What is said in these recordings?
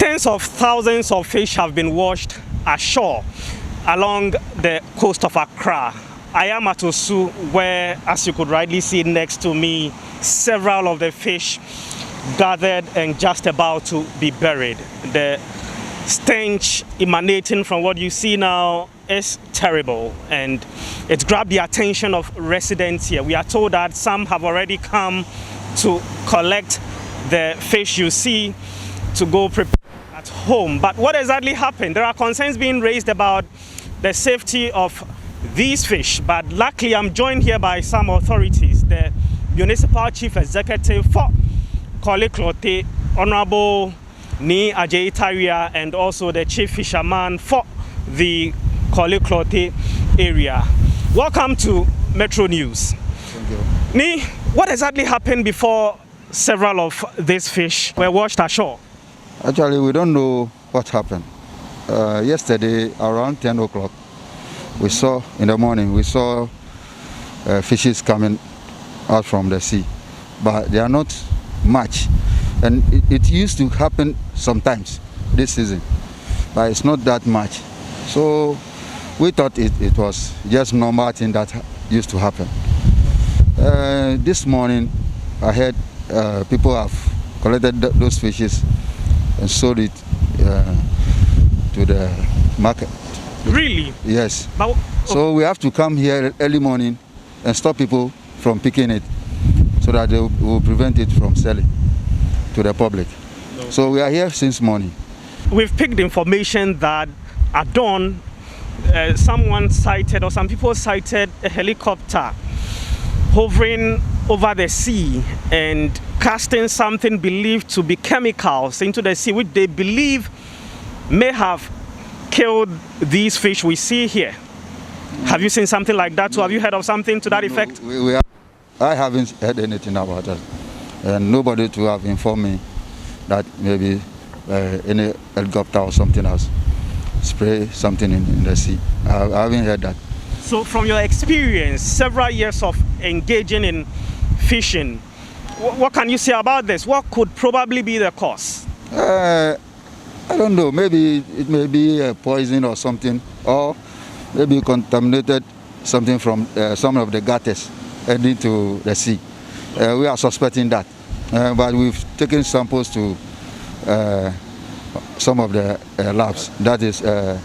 Tens of thousands of fish have been washed ashore along the coast of Accra. I am at Osu, where, as you could rightly see next to me, several of the fish gathered and just about to be buried. The stench emanating from what you see now is terrible, and it's grabbed the attention of residents here. We are told that some have already come to collect the fish you see to go prepare at home. But what exactly happened? There are concerns being raised about the safety of these fish, but luckily I'm joined here by some authorities. The Municipal Chief Executive for Korle Klottey, Honorable Ni Ajay, and also the Chief Fisherman for the Korle Klottey area. Welcome to Metro News. Thank you. Ni, what exactly happened before several of these fish were washed ashore? Actually, we don't know what happened. Yesterday, around 10 o'clock, in the morning, we saw fishes coming out from the sea, but they are not much. And it used to happen sometimes this season, but it's not that much. So we thought it was just normal thing that used to happen. This morning, I heard people have collected those fishes and sold it to the market. Really? Yes. But, so we have to come here early morning and stop people from picking it so that they will prevent it from selling to the public. No. So we are here since morning. We've picked information that at dawn, someone sighted, or some people sighted, a helicopter hovering over the sea and casting something believed to be chemicals into the sea, which they believe may have killed these fish we see here. Have you seen something like that? So have you heard of something to that effect? I haven't heard anything about that. And nobody to have informed me that maybe any helicopter or something else spray something in the sea. I haven't heard that. So from your experience, several years of engaging in fishing, what can you say about this? What could probably be the cause? I don't know. Maybe it may be a poison or something, or maybe contaminated something from some of the gutters heading to the sea. We are suspecting that, but we've taken samples to some of the labs. That is the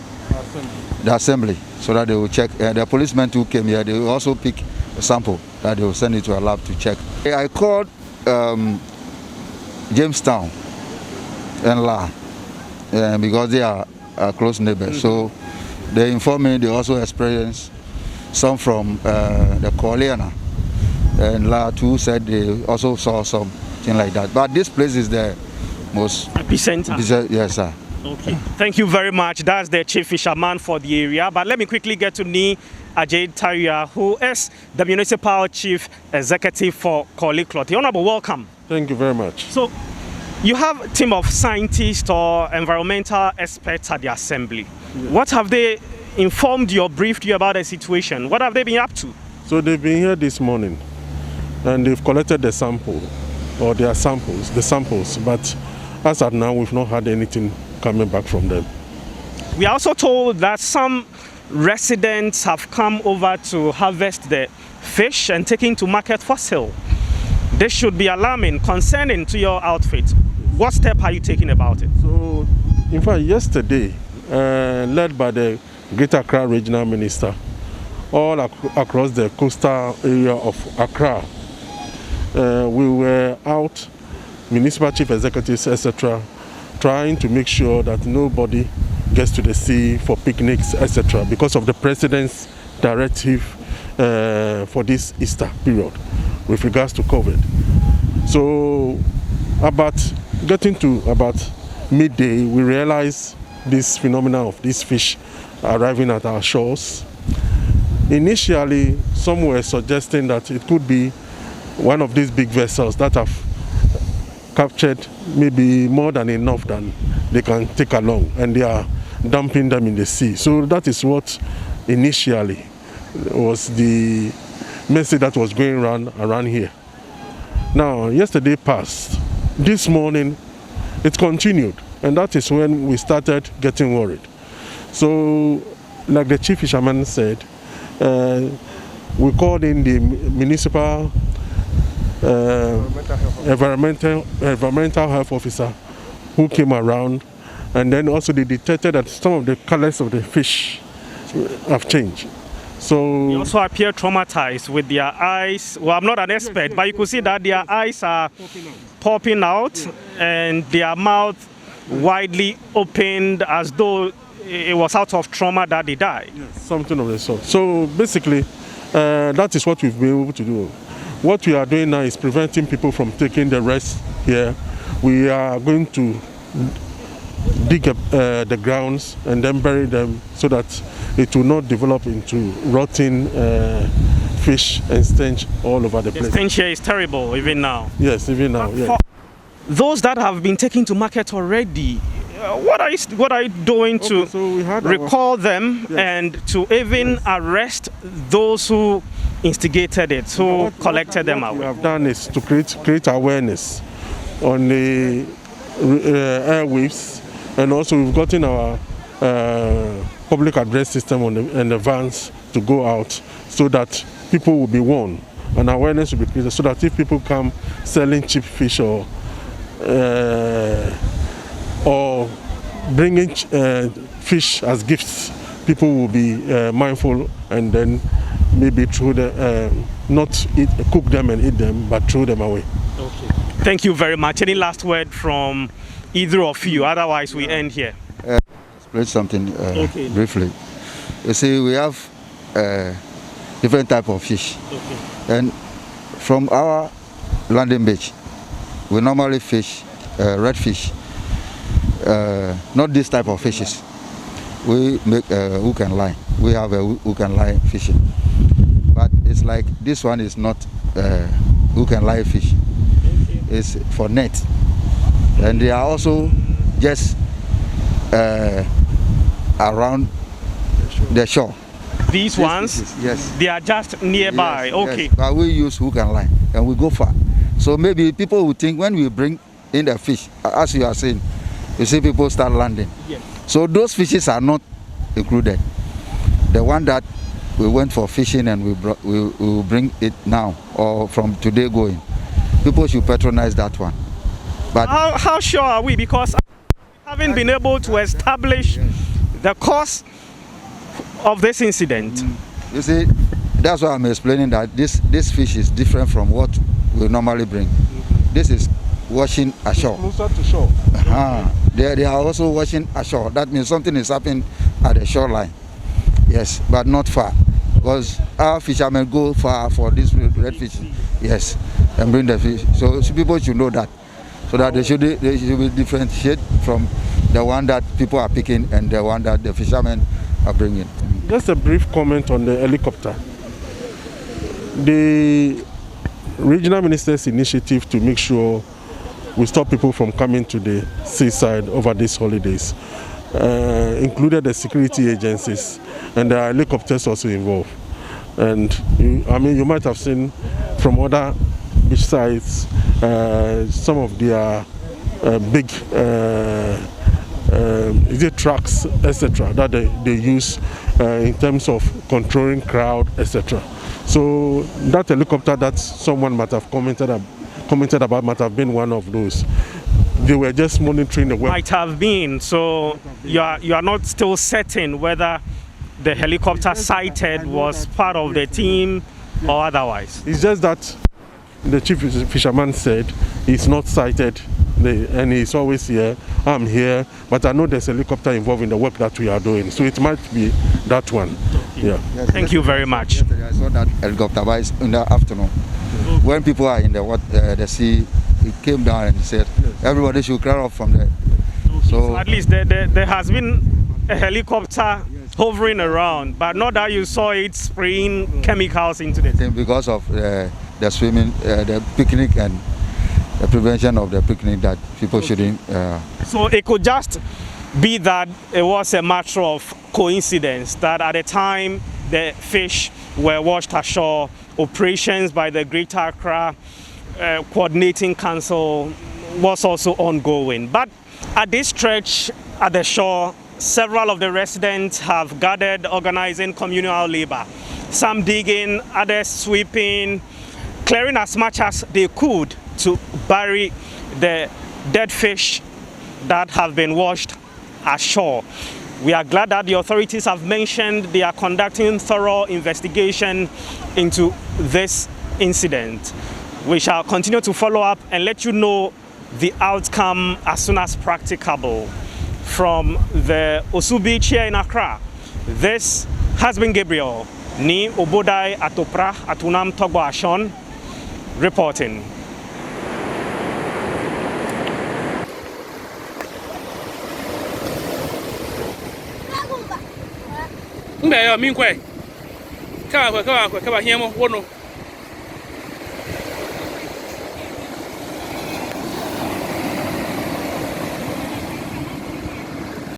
assembly, so that they will check. The policemen who came here, they will also pick a sample that they will send it to a lab to check. I called Jamestown and La because they are close neighbors. So they informed me they also experienced some from the Corleana, and La too said they also saw something like that. But this place is the most epicenter. Yes, sir. Okay, thank you very much. That's the Chief Fisherman for the area. But let me quickly get to Ni Ajay, who is the Municipal Chief Executive for Korle Klottey. Honorable, welcome. Thank you very much. So, you have a team of scientists or environmental experts at the assembly. Yes. What have they informed you or briefed you about the situation? What have they been up to? So they've been here this morning and they've collected the sample, or their samples, but as at now we've not had anything coming back from them. We are also told that some residents have come over to harvest the fish and taking to market for sale. This should be alarming, concerning to your outfit. What step are you taking about it? So, in fact, yesterday, led by the Greater Accra Regional Minister, all across the coastal area of Accra, we were out, municipal chief executives, etc., trying to make sure that nobody gets to the sea for picnics, etc., because of the president's directive for this Easter period with regards to COVID. So, getting to about midday, we realized this phenomenon of these fish arriving at our shores. Initially, some were suggesting that it could be one of these big vessels that have captured maybe more than enough than they can take along, and they are dumping them in the sea. So that is what initially was the message that was going around here. Now, yesterday passed. This morning, it continued. And that is when we started getting worried. So, like the chief fisherman said, we called in the municipal environmental health officer who came around, and then also they detected that some of the colors of the fish have changed. So they also appear traumatized with their eyes. Well, I'm not an expert, but you could see that their eyes are popping out and their mouth widely opened as though it was out of trauma that they died. Yes, something of the sort. So basically, that is what we've been able to do. What we are doing now is preventing people from taking the rest here. We are going to dig up the grounds and then bury them so that it will not develop into rotting fish and stench all over the place. The stench here is terrible even now. Yes, even now. Yeah. Those that have been taken to market already, what are you doing to recall them and to even arrest those who instigated it, who collected them away? What we have done is to create awareness on the airwaves, and also we've gotten our public address system on the vans to go out so that people will be warned and awareness will be created, so that if people come selling cheap fish or bringing fish as gifts, people will be mindful and then maybe not cook them and eat them, but throw them away. Okay. Thank you very much. Any last word from either of you? Otherwise, we end here. Explain something briefly. You see, we have different type of fish, and from our landing beach, we normally fish redfish. Not this type of fishes. We make hook and line. We have a hook and line fishing, but it's like this one is not hook and line fish. It's for net, and they are also just around the shore. These ones, fishes, yes, they are just nearby. Yes, okay. yes. But we use hook and line, and we go far. So maybe people will think when we bring in the fish, as you are saying, you see people start landing. Yes. So those fishes are not included. The one that we went for fishing and we will bring it now or from today going. People should patronize that one. But how sure are we? Because we haven't been able to establish the cause of this incident. You see, that's why I'm explaining that this fish is different from what we normally bring. This is washing ashore. Closer to shore. They are also washing ashore. That means something is happening at the shoreline. Yes, but not far. Because our fishermen go far for this redfish. Yes, and bring the fish. So people should know that. So that they should be differentiate from the one that people are picking and the one that the fishermen are bringing. Just a brief comment on the helicopter. The regional minister's initiative to make sure we stop people from coming to the seaside over these holidays included the security agencies, and there are helicopters also involved. And you might have seen from other beach sites some of their big trucks, etc., that they use in terms of controlling crowd, etc. So that helicopter that someone might have commented about might have been one of those. They were just monitoring the weather. Might have been. So you are not still certain whether the helicopter sighted was part of the team or otherwise. It's just that the chief fisherman said he's not sighted and he's always here. I'm here, but I know there's a helicopter involved in the work that we are doing, so it might be that one. Yeah. Yes, Thank you very much. Yesterday I saw that helicopter, but it's in the afternoon. When people are in the sea, it came down and said everybody should clear off from there. So at least there has been a helicopter hovering around, but not that you saw it spraying chemicals into the thing because of the swimming, the picnic and the prevention of the picnic that people shouldn't. So it could just be that it was a matter of coincidence that at the time the fish were washed ashore, operations by the Greater Accra Coordinating Council was also ongoing. But at this stretch at the shore, several of the residents have gathered organizing communal labor. Some digging, others sweeping, clearing as much as they could to bury the dead fish that have been washed ashore. We are glad that the authorities have mentioned they are conducting thorough investigation into this incident. We shall continue to follow up and let you know the outcome as soon as practicable. From the Osu Beach here in Accra, this has been Gabriel Ni Obodai Atopra Atunam Togbo Ashon reporting. Mbe yo minkwe. Kawa hiemo wono.